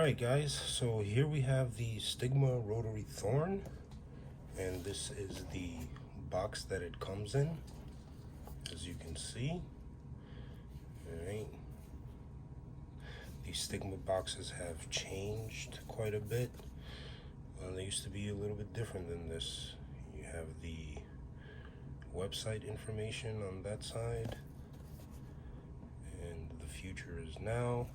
Alright guys, so here we have the Stigma Rotary Thorn, and this is the box that it comes in, as you can see. Alright, these Stigma boxes have changed quite a bit. They used to be a little bit different than this. You have the website information on that side, and the future is now.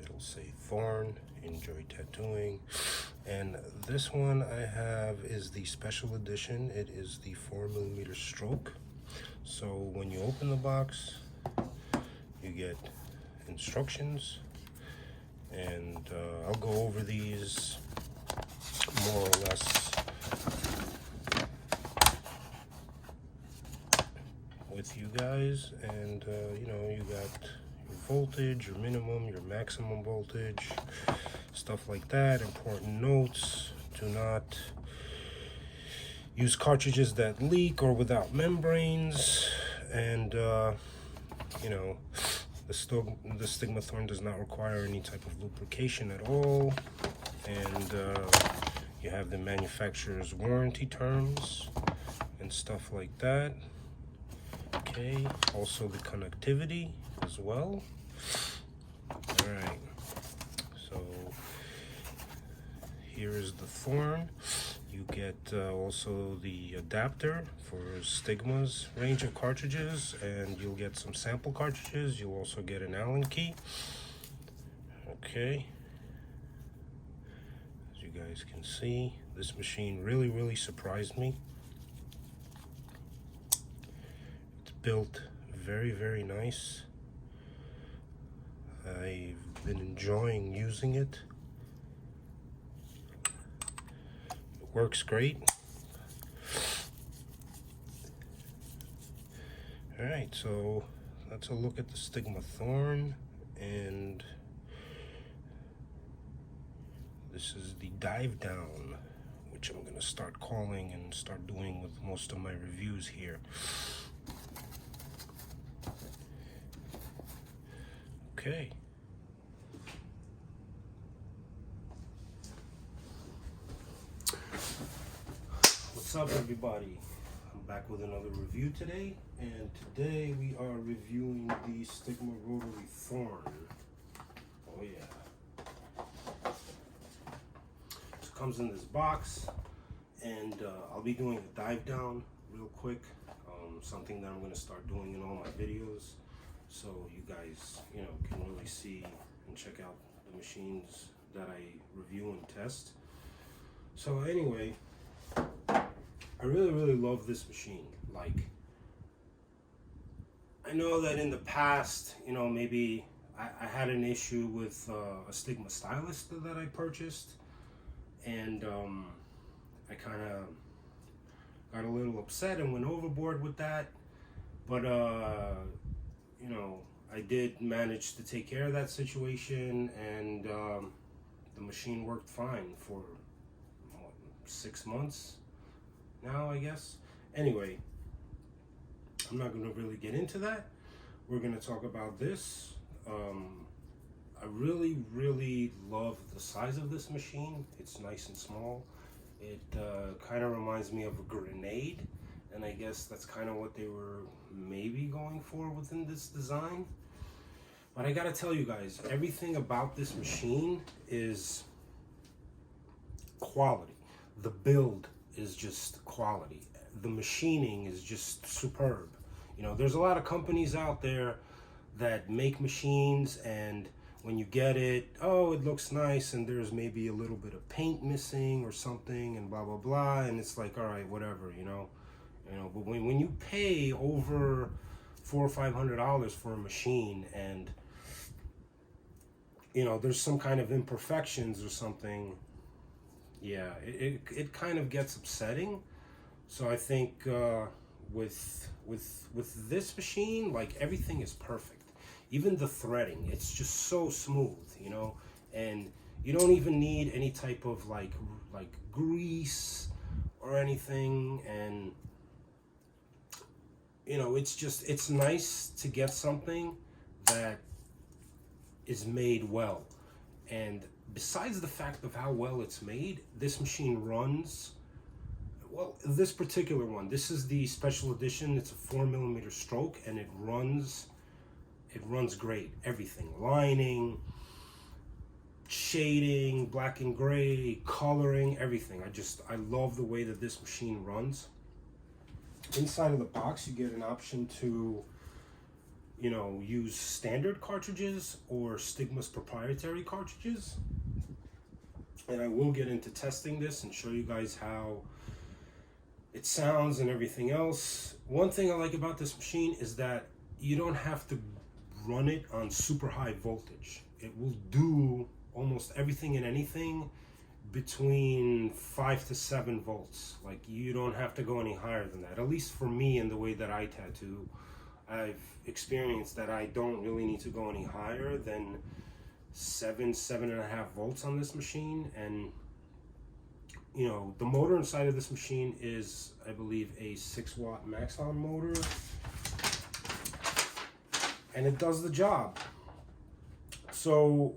It'll say Thorn, enjoy tattooing. And this one I have is the special edition. It is the 4mm stroke. So when you open the box, you get instructions, and I'll go over these more or less with you guys. And you know, you got your voltage, your minimum, your maximum voltage, stuff like that. Important notes: do not use cartridges that leak or without membranes. And you know, the Stigma Thorn does not require any type of lubrication at all. And you have the manufacturer's warranty terms and stuff like that. Okay, also the connectivity as well. All right, so here is the Thorn. You get also the adapter for Stigma's range of cartridges, and you'll get some sample cartridges. You'll also get an Allen key. Okay, as you guys can see, this machine really surprised me. It's built very nice. I've been enjoying using it. It works great. Alright, so that's a look at the Stigma Thorn, and this is the dive down, which I'm going to start calling and start doing with most of my reviews here. Okay. What's up, everybody? I'm back with another review today, and today we are reviewing the Stigma Rotary Thorn. Oh yeah. So it comes in this box, and I'll be doing a dive down real quick. Something that I'm going to start doing in all my videos, so you guys, you know, can really see and check out the machines that I review and test. So anyway, I really love this machine. Like, I know that in the past, you know, maybe I had an issue with a Stigma stylus that I purchased, and I kind of got a little upset and went overboard with that. But you know, I did manage to take care of that situation, and the machine worked fine for what, 6 months now, I guess. Anyway, I'm not going to really get into that. We're going to talk about this. I really love the size of this machine. It's nice and small. It kind of reminds me of a grenade, and I guess that's kind of what they were maybe going for within this design. But I gotta tell you guys, everything about this machine is quality. The build is just quality. The machining is just superb. You know, there's a lot of companies out there that make machines, and when you get it, oh, it looks nice, and there's maybe a little bit of paint missing or something, and blah blah blah, and it's like, all right, whatever, you know. But when you pay over $400 or $500 for a machine, and you know, there's some kind of imperfections or something, yeah, it kind of gets upsetting. So I think with this machine, like, everything is perfect. Even the threading, it's just so smooth, you know, and you don't even need any type of like grease or anything. And you know, it's nice to get something that is made well. And besides the fact of how well it's made, this machine runs, well, this particular one, this is the special edition. It's a 4mm stroke, and it runs great. Everything, lining, shading, black and gray, coloring, everything. I love the way that this machine runs. Inside of the box, you get an option to, you know, use standard cartridges or Stigma's proprietary cartridges. And I will get into testing this and show you guys how it sounds and everything else. One thing I like about this machine is that you don't have to run it on super high voltage. It will do almost everything and anything between 5 to 7 volts. Like, you don't have to go any higher than that. At least for me, in the way that I tattoo, I've experienced that I don't really need to go any higher than 7.5 volts on this machine. And you know, the motor inside of this machine is, I believe, a 6-watt Maxon motor, and it does the job. So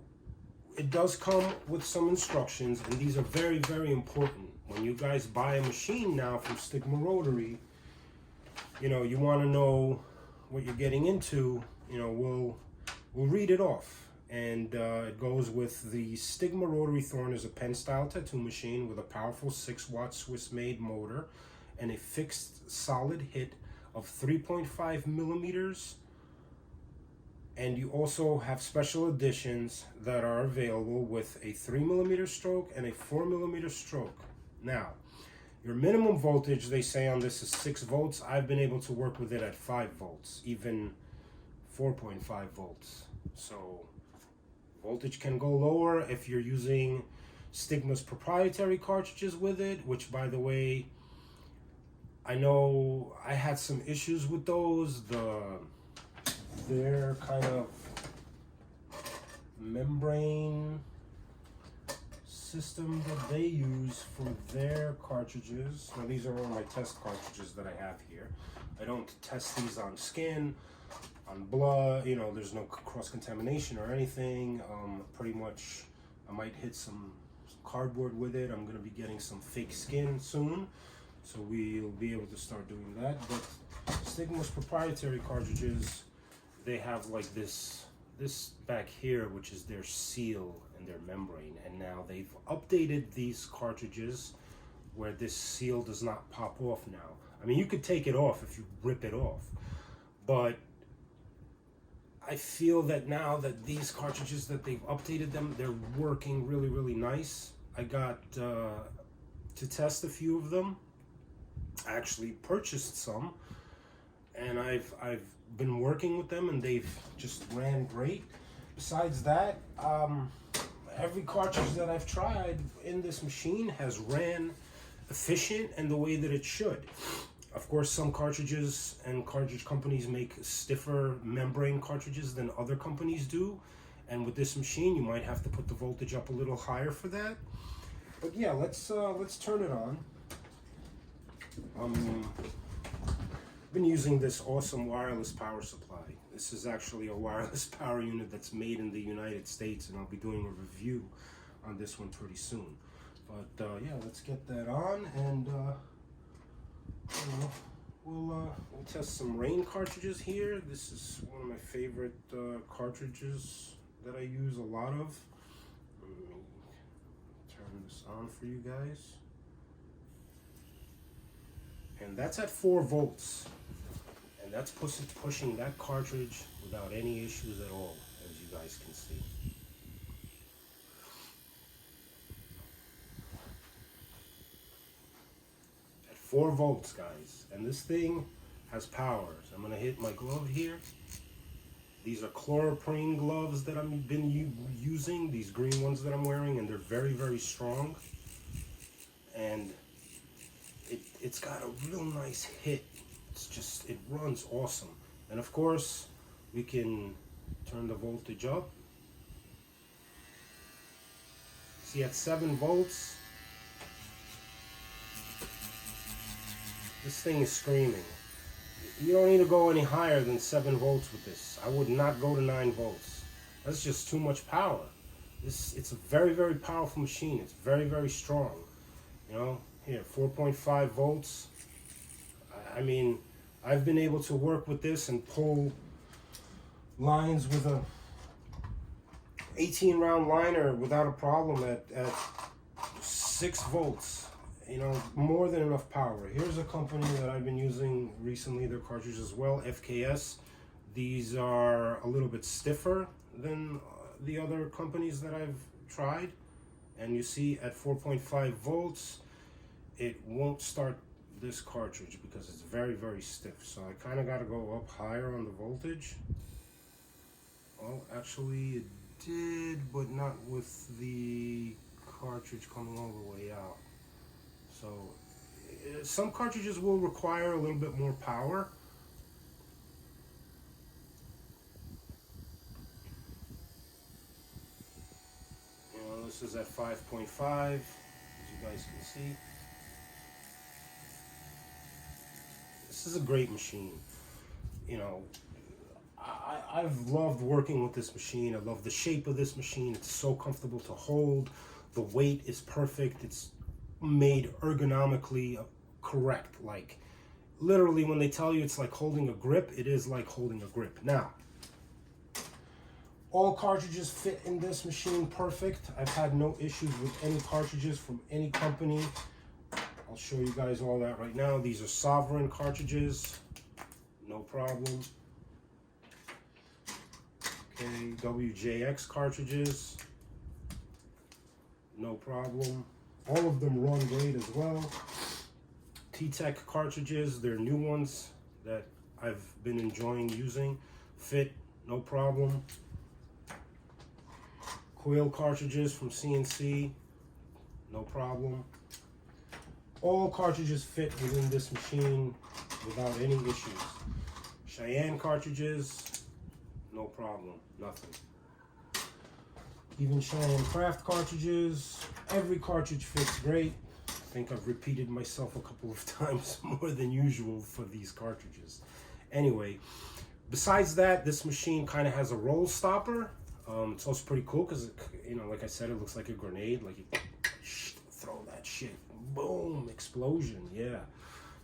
it does come with some instructions, and these are very, very important. When you guys buy a machine now from Stigma Rotary, you know, you want to know what you're getting into. You know, we'll read it off. And it goes with the Stigma Rotary Thorn is a pen style tattoo machine with a powerful 6-watt Swiss made motor and a fixed solid hit of 3.5 millimeters. And you also have special editions that are available with a 3mm stroke and a 4mm stroke. Now, your minimum voltage, they say on this, is 6 volts. I've been able to work with it at 5 volts, even 4.5 volts. So voltage can go lower if you're using Stigma's proprietary cartridges with it, which, by the way, I know I had some issues with those. Their kind of membrane system that they use for their cartridges. Now, these are all my test cartridges that I have here. I don't test these on skin, on blood, you know, there's no cross-contamination or anything. Pretty much, I might hit some cardboard with it. I'm going to be getting some fake skin soon, so we'll be able to start doing that. But Stigma's proprietary cartridges, they have like this back here, which is their seal and their membrane, and now they've updated these cartridges where this seal does not pop off now. I mean, you could take it off if you rip it off, but I feel that now that these cartridges, that they've updated them, they're working really, really nice. I got to test a few of them. I actually purchased some, and I've been working with them, and they've just ran great. Besides that, every cartridge that I've tried in this machine has ran efficient and the way that it should. Of course, some cartridges and cartridge companies make stiffer membrane cartridges than other companies do, and with this machine you might have to put the voltage up a little higher for that. But yeah, let's turn it on. I've been using this awesome wireless power supply. This is actually a wireless power unit that's made in the United States, and I'll be doing a review on this one pretty soon. But yeah, let's get that on, and we'll test some rain cartridges here. This is one of my favorite cartridges that I use a lot of. Let me turn this on for you guys. And that's at 4 volts. And that's pushing that cartridge without any issues at all, as you guys can see. At 4 volts, guys. And this thing has power. So I'm going to hit my glove here. These are chloroprene gloves that I've been using, these green ones that I'm wearing, and they're very, very strong. And it's got a real nice hit. It's just, it runs awesome. And of course, we can turn the voltage up. See, at 7 volts, this thing is screaming. You don't need to go any higher than 7 volts with this. I would not go to 9 volts. That's just too much power. It's a very, very powerful machine. It's very, very strong. You know, here, 4.5 volts. I mean, I've been able to work with this and pull lines with a 18 round liner without a problem at 6 volts. You know, more than enough power. Here's a company that I've been using recently, their cartridges as well, FKS. These are a little bit stiffer than the other companies that I've tried. And you see at 4.5 volts, it won't start this cartridge because it's very, very stiff. So I kind of got to go up higher on the voltage. Oh, actually it did, but not with the cartridge coming all the way out. So some cartridges will require a little bit more power. You know, this is at 5.5, as you guys can see. This is a great machine. You know, I've loved working with this machine. I love the shape of this machine. It's so comfortable to hold. The weight is perfect. It's made ergonomically correct. Like, literally, when they tell you it's like holding a grip, it is like holding a grip. Now, all cartridges fit in this machine perfect. I've had no issues with any cartridges from any company. I'll show you guys all that right now. These are Sovereign cartridges, no problem. Okay, WJX cartridges, no problem. All of them run great as well. T-Tech cartridges, they're new ones that I've been enjoying using. Fit, no problem. Coil cartridges from CNC, no problem. All cartridges fit within this machine without any issues. Cheyenne cartridges, no problem, nothing. Even Cheyenne Craft cartridges, every cartridge fits great. I think I've repeated myself a couple of times more than usual for these cartridges. Anyway, besides that, this machine kind of has a roll stopper. It's also pretty cool because, you know, like I said, it looks like a grenade. Like you throw that shit, boom, explosion, yeah.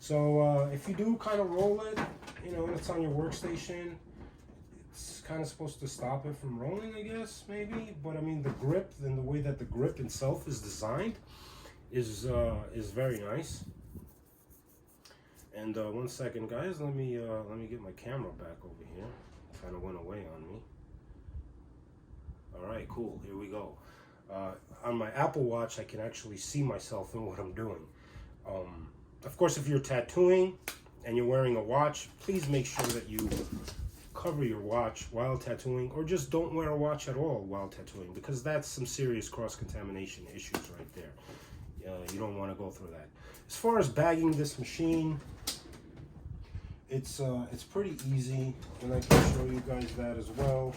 So if you do kind of roll it, you know, and it's on your workstation, it's kind of supposed to stop it from rolling, I guess, maybe. But I mean, the grip and the way that the grip itself is designed is very nice. And one second, guys, let me get my camera back over here. Kind of went away on me. All right, cool. Here we go. On my Apple Watch, I can actually see myself and what I'm doing. Of course, if you're tattooing and you're wearing a watch, please make sure that you cover your watch while tattooing, or just don't wear a watch at all while tattooing, because that's some serious cross-contamination issues right there. You don't want to go through that. As far as bagging this machine, it's pretty easy, and I can show you guys that as well.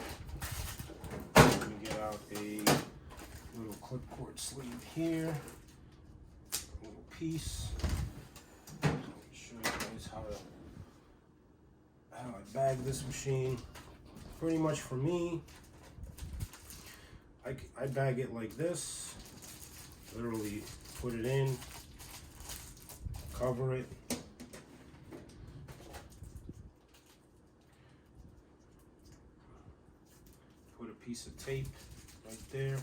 Let me get out a little clipcord sleeve here, a little piece. Let me show you guys how I bag this machine. Pretty much for me, I bag it like this. Literally put it in, cover it. Put a piece of tape right there.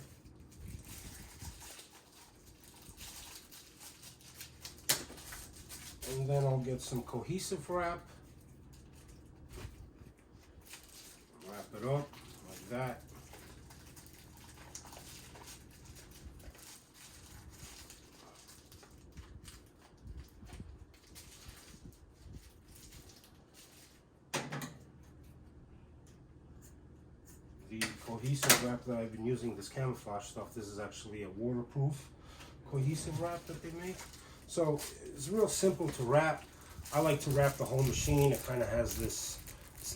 And then I'll get some cohesive wrap. Wrap it up like that. The cohesive wrap that I've been using, this camouflage stuff, this is actually a waterproof cohesive wrap that they make. So it's real simple to wrap. I like to wrap the whole machine. It kind of has this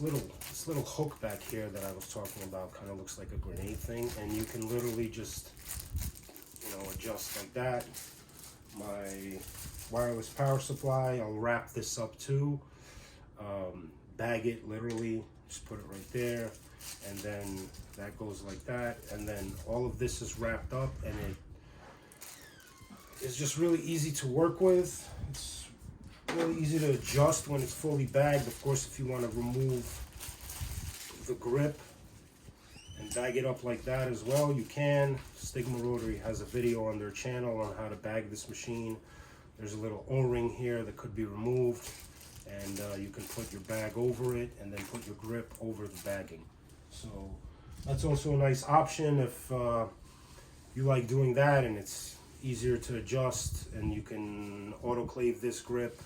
little hook back here that I was talking about. Kind of looks like a grenade thing, and you can literally just, you know, adjust like that. My wireless power supply, I'll wrap this up too. Bag it literally Just put it right there, and then that goes like that, and then all of this is wrapped up, and it's just really easy to work with. It's really easy to adjust when it's fully bagged. Of course, if you want to remove the grip and bag it up like that as well, you can. Stigma Rotary has a video on their channel on how to bag this machine. There's a little O-ring here that could be removed, and you can put your bag over it and then put your grip over the bagging. So that's also a nice option if you like doing that, and it's easier to adjust, and you can autoclave this grip.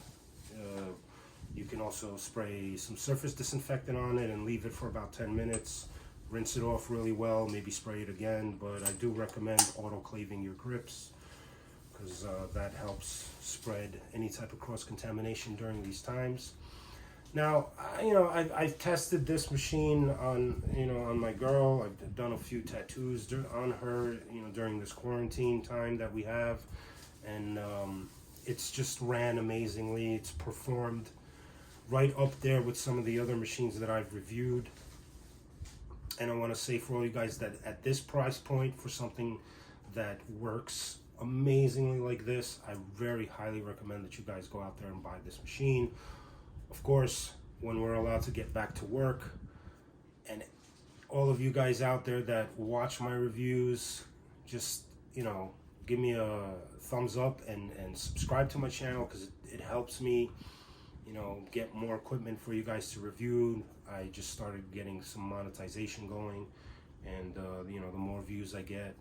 You can also spray some surface disinfectant on it and leave it for about 10 minutes. Rinse it off really well, maybe spray it again, but I do recommend autoclaving your grips because that helps spread any type of cross-contamination during these times. Now, I've tested this machine on, on my girl. I've done a few tattoos on her, during this quarantine time that we have, and it's just ran amazingly. It's performed right up there with some of the other machines that I've reviewed. And I want to say for all you guys that at this price point, for something that works amazingly like this, I very highly recommend that you guys go out there and buy this machine. Of course, when we're allowed to get back to work, and all of you guys out there that watch my reviews, just, give me a thumbs up and subscribe to my channel, because it helps me, get more equipment for you guys to review. I just started getting some monetization going, and the more views I get,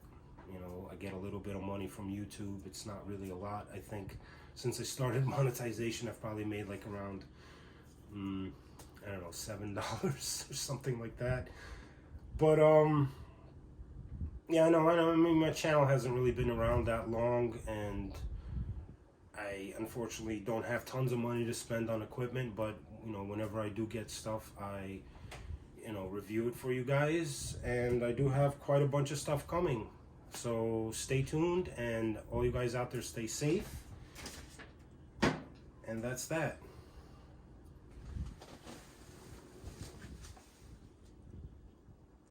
I get a little bit of money from YouTube. It's not really a lot. I think since I started monetization, I've probably made like around I don't know, $7 or something like that. But yeah, I know. I mean, my channel hasn't really been around that long, and I unfortunately don't have tons of money to spend on equipment. But whenever I do get stuff, I review it for you guys, and I do have quite a bunch of stuff coming. So stay tuned, and all you guys out there, stay safe. And that's that.